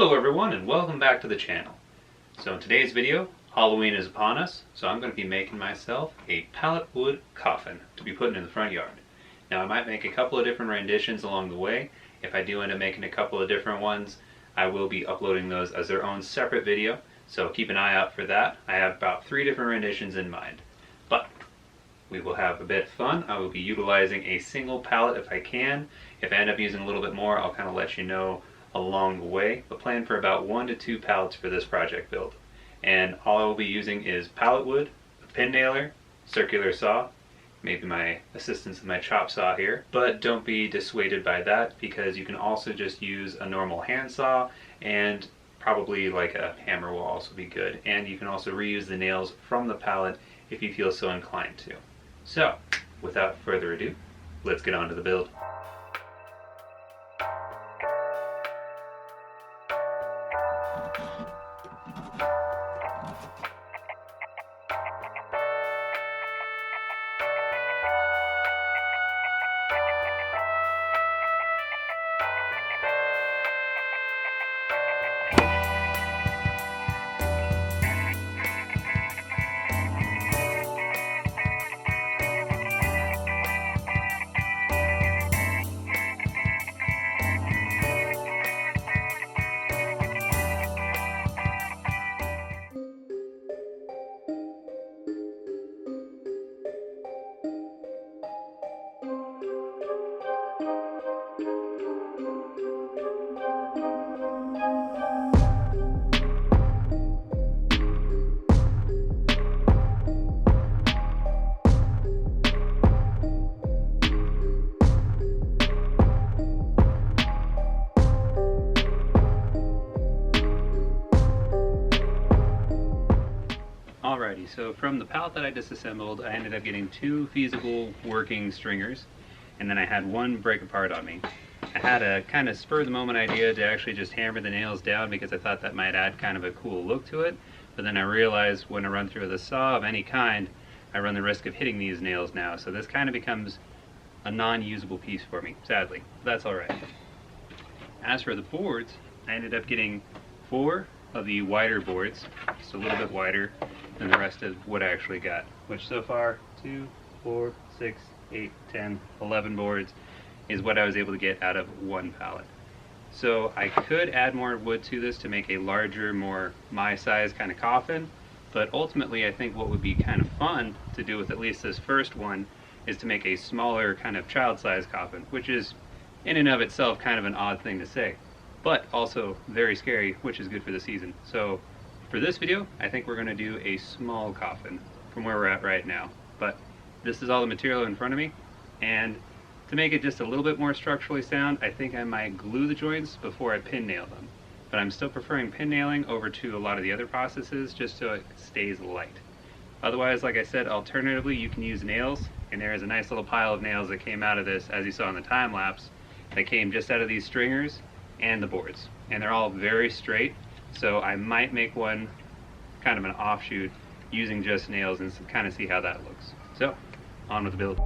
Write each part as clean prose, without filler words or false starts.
Hello everyone and welcome back to the channel. So in today's video, Halloween is upon us, so I'm going to be making myself a pallet wood coffin to be put in the front yard. Now I might make a couple of different renditions along the way. If I do end up making a couple of different ones, I will be uploading those as their own separate video, so keep an eye out for that. I have about 3 different renditions in mind. But we will have a bit of fun. I will be utilizing a single pallet if I can. If I end up using a little bit more, I'll kind of let you know along the way, but plan for about 1 to 2 pallets for this project build. And all I will be using is pallet wood, a pin nailer, circular saw, maybe my assistance with my chop saw here. But don't be dissuaded by that, because you can also just use a normal hand saw, and probably like a hammer will also be good. And you can also reuse the nails from the pallet if you feel so inclined to. So, without further ado, let's get on to the build. Alrighty, so from the pallet that I disassembled, I ended up getting 2 feasible working stringers, and then I had 1 break apart on me. I had a kind of spur of the moment idea to actually just hammer the nails down because I thought that might add kind of a cool look to it, but then I realized when I run through with a saw of any kind, I run the risk of hitting these nails now, so this kind of becomes a non-usable piece for me, sadly. That's alright. As for the boards, I ended up getting 4 of the wider boards, just a little bit wider than the rest of what I actually got, which so far 2, 4, 6, 8, 10, 11 boards is what I was able to get out of 1 pallet. So I could add more wood to this to make a larger, more my size kind of coffin, but ultimately I think what would be kind of fun to do with at least this first one is to make a smaller kind of child-sized coffin, which is in and of itself kind of an odd thing to say, but also very scary, which is good for the season. So for this video, I think we're going to do a small coffin from where we're at right now. But this is all the material in front of me, and to make it just a little bit more structurally sound, I think I might glue the joints before I pin nail them. But I'm still preferring pin nailing over to a lot of the other processes just so it stays light. Otherwise, like I said, alternatively you can use nails, and there is a nice little pile of nails that came out of this, as you saw in the time lapse, that came just out of these stringers and the boards. And they're all very straight. So I might make one kind of an offshoot using just nails and kind of see how that looks. So, on with the build.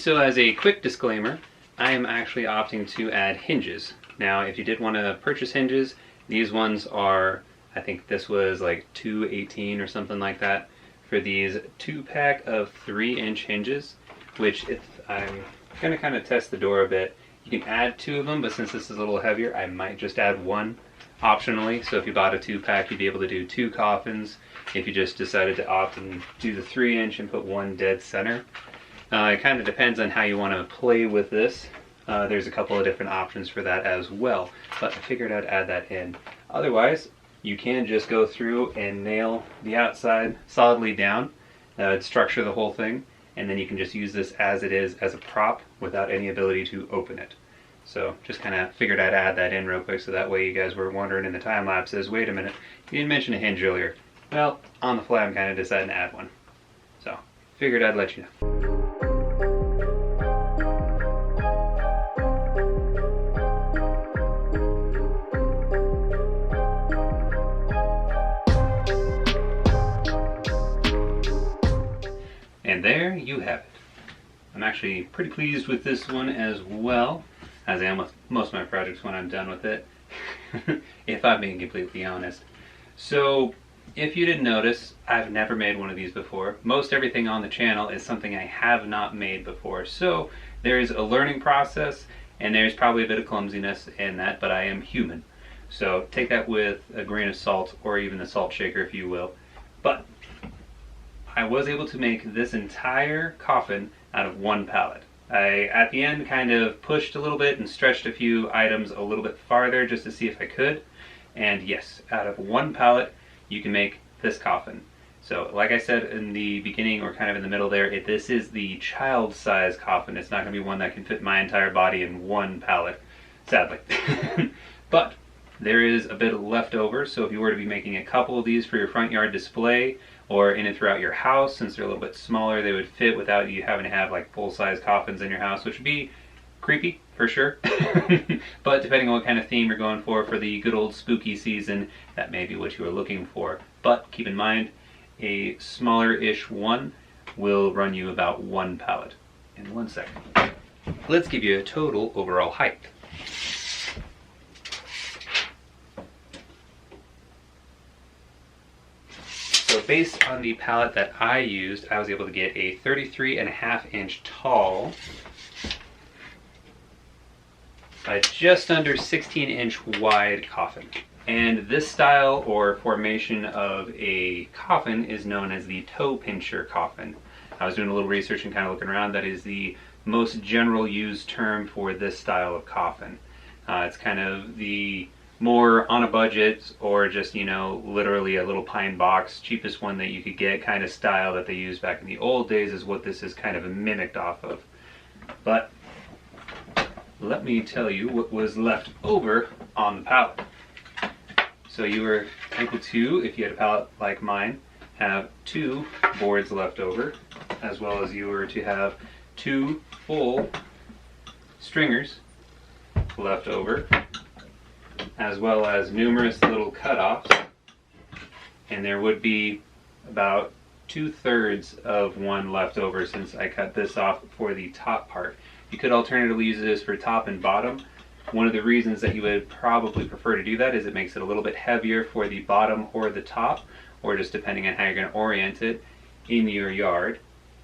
so as a quick disclaimer, I am actually opting to add hinges. Now, if you did want to purchase hinges, these ones are, I think this was like $2.18 or something like that, for these 2-pack of 3-inch hinges, which if I'm going to kind of test the door a bit, you can add 2 of them, but since this is a little heavier, I might just add 1 optionally. So if you bought a 2-pack, you'd be able to do 2 coffins. If you just decided to opt and do the 3-inch and put 1 dead center. It kind of depends on how you want to play with this. There's a couple of different options for that as well, but I figured I'd add that in. Otherwise, you can just go through and nail the outside solidly down, structure the whole thing, and then you can just use this as it is as a prop without any ability to open it. So just kind of figured I'd add that in real quick so that way you guys were wondering in the time lapses, wait a minute, you didn't mention a hinge earlier. Well, on the fly I'm kind of deciding to add one. So figured I'd let you know. And there you have it. I'm actually pretty pleased with this one as well, as I am with most of my projects when I'm done with it, if I'm being completely honest. So, if you didn't notice, I've never made one of these before. Most everything on the channel is something I have not made before. So, there's a learning process, and there's probably a bit of clumsiness in that, but I am human. So, take that with a grain of salt, or even a salt shaker if you will. But I was able to make this entire coffin out of 1 pallet. I, at the end, kind of pushed a little bit and stretched a few items a little bit farther just to see if I could. And yes, out of 1 pallet, you can make this coffin. So, like I said in the beginning, or kind of in the middle there, this is the child size coffin. It's not going to be one that can fit my entire body in 1 pallet, sadly. But there is a bit left over, so if you were to be making a couple of these for your front yard display, or in and throughout your house, since they're a little bit smaller, they would fit without you having to have like full-size coffins in your house, which would be creepy for sure. But depending on what kind of theme you're going for the good old spooky season, that may be what you are looking for. But keep in mind, a smaller-ish one will run you about 1 pallet. In 1 second. Let's give you a total overall height. So based on the pallet that I used, I was able to get a 33.5-inch tall by just under 16-inch wide coffin. And this style or formation of a coffin is known as the toe pincher coffin. I was doing a little research and kind of looking around. That is the most general used term for this style of coffin. It's kind of the more on a budget, or just, you know, literally a little pine box, cheapest one that you could get kind of style that they used back in the old days is what this is kind of mimicked off of. But let me tell you what was left over on the pallet. So you were able to, if you had a pallet like mine, have 2 boards left over, as well as you were to have 2 full stringers left over, as well as numerous little cutoffs, and there would be about 2/3 of one left over since I cut this off for the top part. You could alternatively use this for top and bottom. One of the reasons that you would probably prefer to do that is it makes it a little bit heavier for the bottom or the top, or just depending on how you're going to orient it in your yard.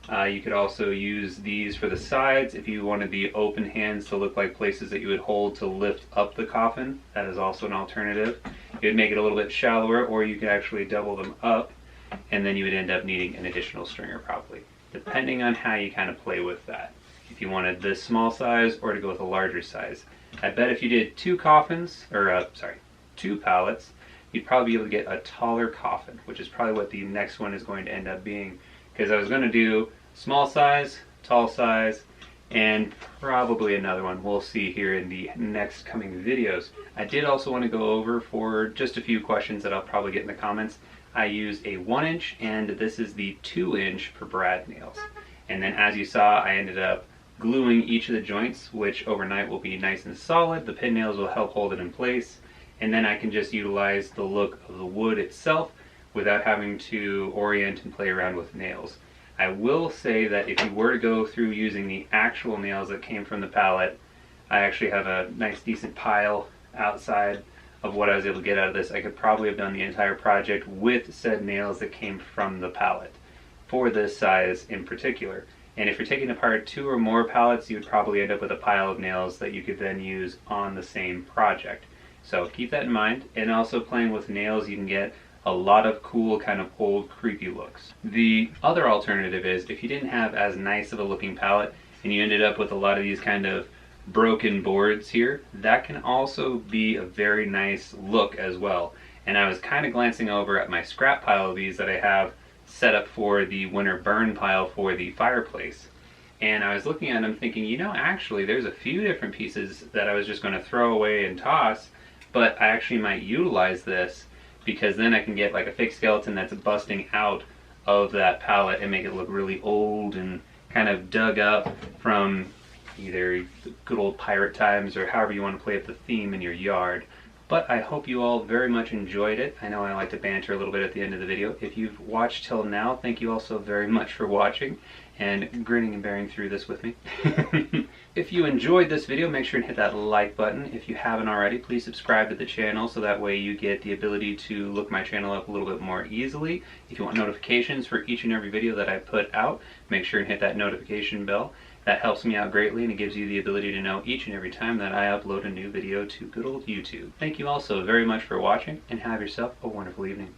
You could also use these for the sides if you wanted the open hands to look like places that you would hold to lift up the coffin. That is also an alternative. It would make it a little bit shallower, or you could actually double them up, and then you would end up needing an additional stringer probably, depending on how you kind of play with that. If you wanted this small size or to go with a larger size. I bet if you did 2 coffins, or 2 pallets, you'd probably be able to get a taller coffin, which is probably what the next one is going to end up being. Because I was going to do small size, tall size, and probably another one. We'll see here in the next coming videos. I did also want to go over, for just a few questions that I'll probably get in the comments, I used a 1-inch, and this is the 2-inch for brad nails. And then as you saw, I ended up gluing each of the joints, which overnight will be nice and solid. The pin nails will help hold it in place, and then I can just utilize the look of the wood itself without having to orient and play around with nails. I will say that if you were to go through using the actual nails that came from the pallet, I actually have a nice decent pile outside of what I was able to get out of this. I could probably have done the entire project with said nails that came from the pallet for this size in particular. And if you're taking apart 2 or more pallets, you would probably end up with a pile of nails that you could then use on the same project. So keep that in mind. And also, playing with nails, you can get a lot of cool kind of old creepy looks. The other alternative is if you didn't have as nice of a looking pallet and you ended up with a lot of these kind of broken boards here, that can also be a very nice look as well. And I was kind of glancing over at my scrap pile of these that I have set up for the winter burn pile for the fireplace. And I was looking at them thinking, you know, actually there's a few different pieces that I was just going to throw away and toss, but I actually might utilize this, because then I can get like a fake skeleton that's busting out of that pallet and make it look really old and kind of dug up from either the good old pirate times or however you want to play up the theme in your yard. But I hope you all very much enjoyed it. I know I like to banter a little bit at the end of the video. If you've watched till now, thank you all so very much for watching and grinning and bearing through this with me. If you enjoyed this video, make sure and hit that like button. If you haven't already, please subscribe to the channel so that way you get the ability to look my channel up a little bit more easily. If you want notifications for each and every video that I put out, make sure and hit that notification bell. That helps me out greatly, and it gives you the ability to know each and every time that I upload a new video to good old YouTube. Thank you all so very much for watching, and have yourself a wonderful evening.